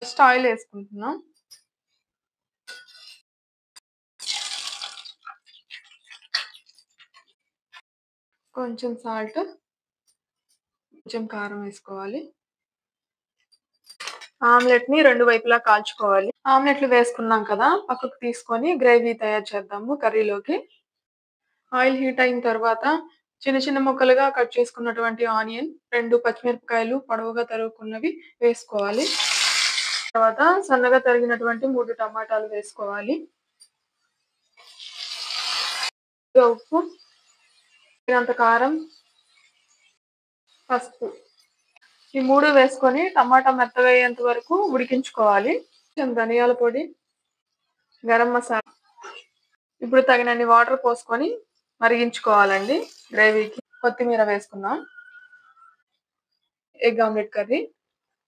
First oil వేసుకుంటున్నాం. కొంచెం salt, కొంచెం కారం వేసుకోవాలి. ఆమ్లెట్‌ని 2 వైపులా కాల్చుకోవాలి. ఆమ్లెట్లు వేసుకున్నాం కదా! పక్కకు తీసుకొని గ్రేవీ తయారు చేద్దాము కర్రీలోకి. ఆయిల్ హీట్ అయిన తర్వాత చిన్న చిన్న ముక్కలుగా కట్ చేసుకున్నటువంటి ఆనియన్, 2 పచ్చిమిరపకాయలు పొడవుగా తరుగుకున్నవి వేసుకోవాలి. తర్వాత సన్నగా తరిగినటువంటి 3 టమాటాలు వేసుకోవాలి. ఉప్పు, తగినంత కారం, పసుపు ఈ 3 వేసుకొని టమాటా మెత్తగా అయ్యేంత వరకు ఉడికించుకోవాలి. కొంచెం ధనియాల పొడి, గరం మసాలా, ఇప్పుడు తగినన్ని వాటర్ పోసుకొని మరిగించుకోవాలండి గ్రేవీకి. కొత్తిమీర వేసుకుందాం. Egg omelette curry.